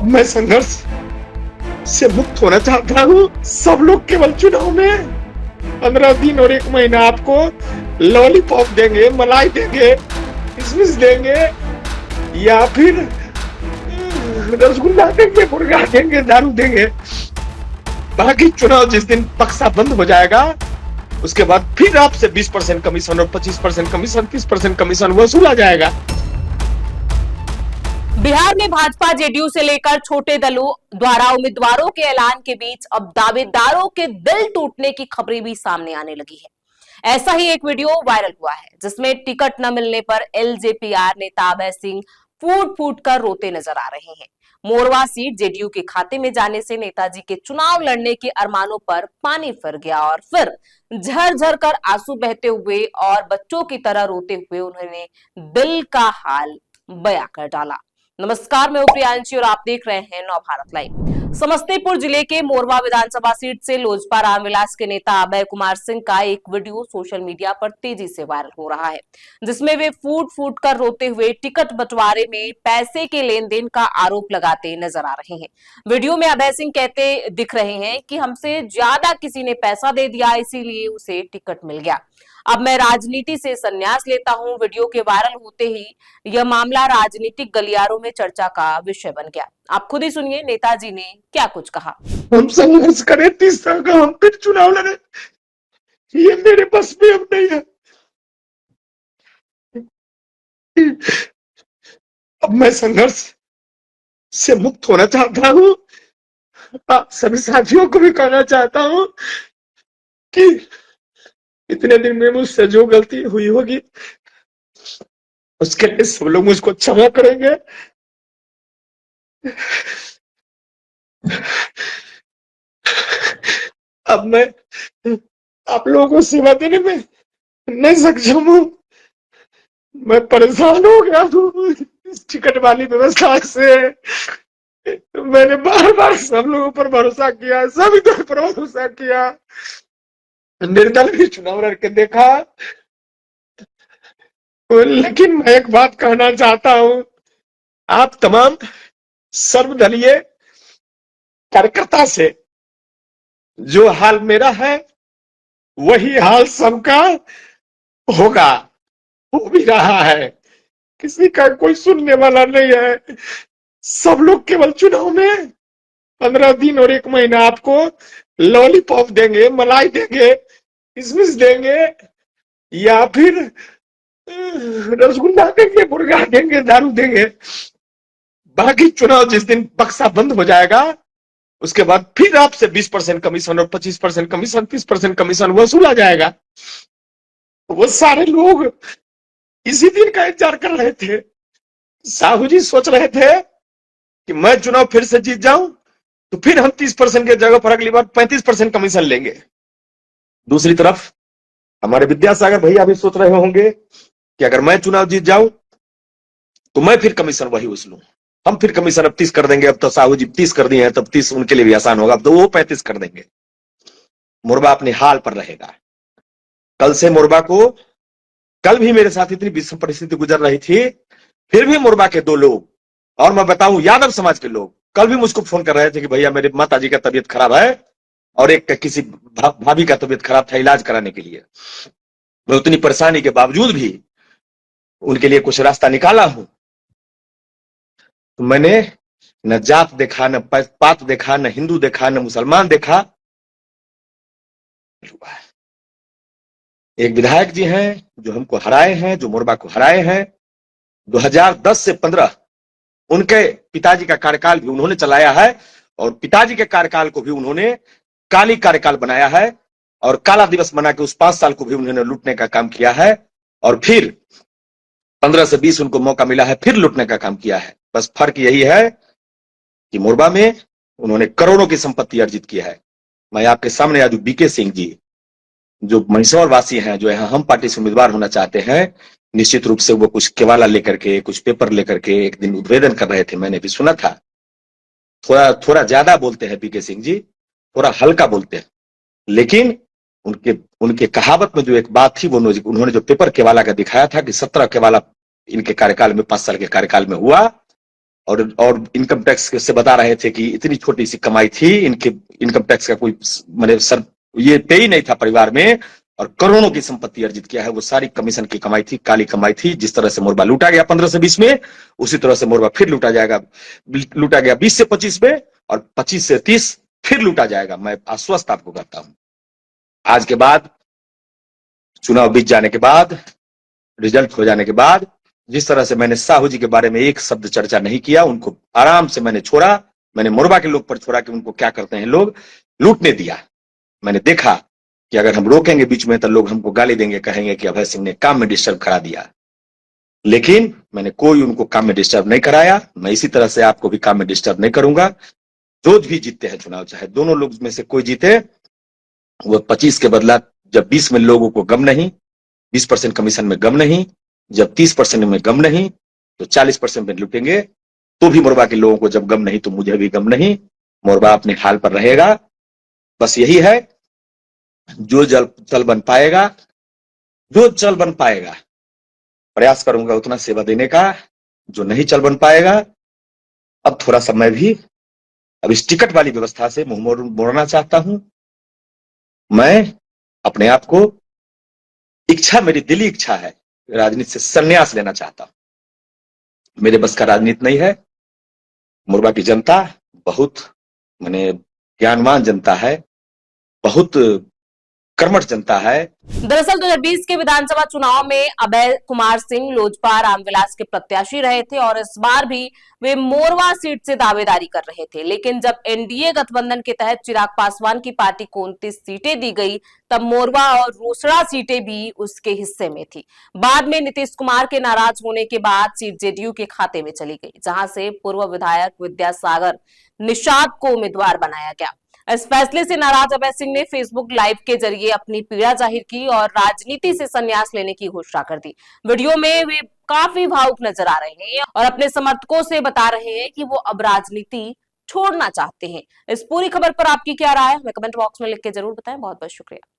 अब मैं संघर्ष से मुक्त होना चाहता हूँ। सब लोग केवल चुनाव में 15 दिन और 1 महीना आपको लॉलीपॉप देंगे, मलाई देंगे, किशमिश देंगे या फिर रसगुल्ला देंगे, मुर्गा देंगे, दारू देंगे। बाकी चुनाव जिस दिन बक्सा बंद हो जाएगा उसके बाद फिर आपसे 20% कमीशन और 25% कमीशन, 30% कमीशन वसूला जाएगा। बिहार में भाजपा जेडीयू से लेकर छोटे दलों द्वारा उम्मीदवारों के ऐलान के बीच अब दावेदारों के दिल टूटने की खबरें भी सामने आने लगी है। ऐसा ही एक वीडियो वायरल हुआ है जिसमें टिकट न मिलने पर एलजेपीआर नेता अभय सिंह फूट फूट कर रोते नजर आ रहे हैं। मोरवा सीट जेडीयू के खाते में जाने से नेताजी के चुनाव लड़ने के अरमानों पर पानी फिर गया और फिर झरझर कर आंसू बहते हुए और बच्चों की तरह रोते हुए उन्होंने दिल का हाल बयां कर डाला। नमस्कार, मैं प्रियांशी और आप देख रहे हैं नवभारत लाइव। समस्तीपुर जिले के मोरवा विधानसभा सीट से लोजपा रामविलास के नेता अभय कुमार सिंह का एक वीडियो सोशल मीडिया पर तेजी से वायरल हो रहा है जिसमें वे फूट फूट कर रोते हुए टिकट बंटवारे में पैसे के लेन देन का आरोप लगाते नजर आ रहे हैं। वीडियो में अभय सिंह कहते दिख रहे हैं कि हमसे ज्यादा किसी ने पैसा दे दिया, इसीलिए उसे टिकट मिल गया। अब मैं राजनीति से संन्यास लेता हूं। वीडियो के वायरल होते ही यह मामला राजनीतिक गलियारों में चर्चा का विषय बन गया। आप खुद ही सुनिए नेताजी ने क्या कुछ कहा। हम संघर्ष करें 30 साल का, हम फिर चुनाव लड़े, ये मेरे बस में अब नहीं है। अब मैं संघर्ष से मुक्त होना चाहता हूँ। सभी साथियों को भी कहना चाहता हूँ कि इतने दिन में मुझसे जो गलती हुई होगी उसके लिए सब लोग मुझको क्षमा करेंगे। अब मैं आप लोगों को सेवा देने में नहीं सक्षम हूँ। मैं परेशान हो गया हूँ इस टिकट वाली व्यवस्था से। मैंने बार बार सब लोगों पर भरोसा किया, सभी दल पर भरोसा किया, निर्दल भी चुनाव लड़ के देखा। लेकिन मैं एक बात कहना चाहता हूं, आप तमाम सर्वदलीय कार्यकर्ता से जो हाल मेरा है वही हाल सबका होगा, हो भी रहा है। किसी का कोई सुनने वाला नहीं है। सब लोग केवल चुनाव में 15 दिन और 1 महीना आपको लॉलीपॉप देंगे, मलाई देंगे, किशमिश देंगे या फिर रसगुल्ला देंगे, मुर्गा देंगे, दारू देंगे। बाकी चुनाव जिस दिन बक्सा बंद हो जाएगा उसके बाद फिर आपसे 20% कमीशन और 25% कमीशन, 30% कमीशन वसूला जाएगा। वो सारे लोग इसी दिन का इंतजार कर रहे थे। साहू जी सोच रहे थे कि मैं चुनाव फिर से जीत जाऊं तो फिर हम 30% के जगह पर अगली बार 35% कमीशन लेंगे। दूसरी तरफ हमारे विद्यासागर भैया भी सोच रहे होंगे कि अगर मैं चुनाव जीत जाऊं तो मैं फिर कमीशन वही वसूलूं। हम फिर कमीशन अब 30 कर देंगे। अब तो साहू जी 30 कर दिए हैं, तब 30 उनके लिए भी आसान होगा, अब तो वो 35 कर देंगे। मोरबा अपने हाल पर रहेगा। कल से मोरबा को, कल भी मेरे साथ इतनी विषम परिस्थिति गुजर रही थी, फिर भी मोरबा के 2 लोग, और मैं बताऊं यादव समाज के लोग, कल भी मुझको फोन कर रहे थे कि भैया मेरे माता जी का तबीयत खराब है और एक किसी भाभी का तबीयत खराब था, इलाज कराने के लिए। मैं उतनी परेशानी के बावजूद भी उनके लिए कुछ रास्ता निकाला हूं। तो मैंने न जात देखा, न पात देखा, न हिंदू देखा, न मुसलमान देखा। एक विधायक जी हैं जो हमको हराए हैं, जो मोरबा को हराए हैं। 2010 से 15 उनके पिताजी का कार्यकाल भी उन्होंने चलाया है और पिताजी के कार्यकाल को भी उन्होंने काली कार्यकाल बनाया है और काला दिवस बना के उस 5 साल को भी उन्होंने लूटने का काम किया है और फिर 15 से 20 उनको मौका मिला है, फिर लूटने का काम किया है। बस फर्क यही है कि मोरबा में उन्होंने करोड़ों की संपत्ति अर्जित किया है। मैं आपके सामने आज बीके सिंह जी जो मंदसौर वासी हैं, जो यहाँ हम पार्टी से उम्मीदवार होना चाहते हैं, निश्चित रूप से वो कुछ केवाला लेकर के, कुछ पेपर लेकर के एक दिन उद्वेदन कर रहे थे, मैंने भी सुना था। थोड़ा ज्यादा बोलते हैं बीके सिंह जी, थोड़ा हल्का बोलते हैं, लेकिन उनके कहावत में जो एक बात थी वो उन्होंने जो पेपर केवाला का दिखाया था कि 17 केवाला इनके कार्यकाल में, 5 साल के कार्यकाल में हुआ और इनकम टैक्स से बता रहे थे कि इतनी छोटी सी कमाई थी, इनके इनकम टैक्स का कोई मैंने सर ये पे ही नहीं था परिवार में, और करोड़ों की संपत्ति अर्जित किया है। वो सारी कमीशन की कमाई थी, काली कमाई थी। जिस तरह से मोरबा लूटा गया 15 से 20 में, उसी तरह से मोरबा फिर लूटा गया 20 से 25 में, और 25 से 30 फिर लूटा जाएगा। मैं आश्वस्त आपको करता हूं। आज के बाद, चुनाव बीत जाने के बाद, रिजल्ट हो जाने के बाद, जिस तरह से मैंने साहू जी के बारे में एक शब्द चर्चा नहीं किया, उनको आराम से मैंने छोड़ा। मैंने मोरबा के लोग पर छोड़ा कि उनको क्या करते हैं लोग, लूटने दिया। मैंने देखा कि अगर हम रोकेंगे बीच में तो लोग हमको गाली देंगे, कहेंगे कि अभय सिंह ने काम में डिस्टर्ब करा दिया। लेकिन मैंने कोई उनको काम में डिस्टर्ब नहीं कराया। मैं इसी तरह से आपको भी काम में डिस्टर्ब नहीं करूंगा। जो भी जीतते हैं चुनाव, चाहे दोनों लोग में से कोई जीते, वो 25 के बदला जब 20 में लोगों को गम नहीं, 20% कमीशन में गम नहीं, जब 30% में गम नहीं, तो 40% में लूटेंगे। तो भी मोरबा के लोगों को जब गम नहीं, तो मुझे भी गम नहीं। मोरबा अपने हाल पर रहेगा। बस यही है, जो चल बन पाएगा, जो चल बन पाएगा, प्रयास करूंगा उतना सेवा देने का। जो नहीं चल बन पाएगा, अब थोड़ा सा मैं भी अब इस टिकट वाली व्यवस्था से मुंह मोड़ना चाहता हूं। मैं अपने आप को, मेरी दिली इच्छा है, राजनीति से संन्यास लेना चाहता हूं। मेरे बस का राजनीति नहीं है। मोरबा की जनता बहुत माने ज्ञानवान जनता है, बहुत कर्मठ जनता है। दरअसल 2020 के विधानसभा चुनाव में अभय कुमार सिंह लोजपा रामविलास के प्रत्याशी रहे थे और इस बार भी वे मोरवा सीट से दावेदारी कर रहे थे। लेकिन जब एनडीए गठबंधन के तहत चिराग पासवान की पार्टी को 29 सीटें दी गई, तब मोरवा और रोसड़ा सीटें भी उसके हिस्से में थी। बाद में नीतीश कुमार के नाराज होने के बाद सीट जेडीयू के खाते में चली गई, जहां से पूर्व विधायक विद्यासागर निषाद को उम्मीदवार बनाया गया। इस फैसले से नाराज अभय सिंह ने फेसबुक लाइव के जरिए अपनी पीड़ा जाहिर की और राजनीति से संन्यास लेने की घोषणा कर दी। वीडियो में वे काफी भावुक नजर आ रहे हैं और अपने समर्थकों से बता रहे हैं कि वो अब राजनीति छोड़ना चाहते हैं। इस पूरी खबर पर आपकी क्या राय है, हमें कमेंट बॉक्स में लिख के जरूर बताएं। बहुत बहुत शुक्रिया।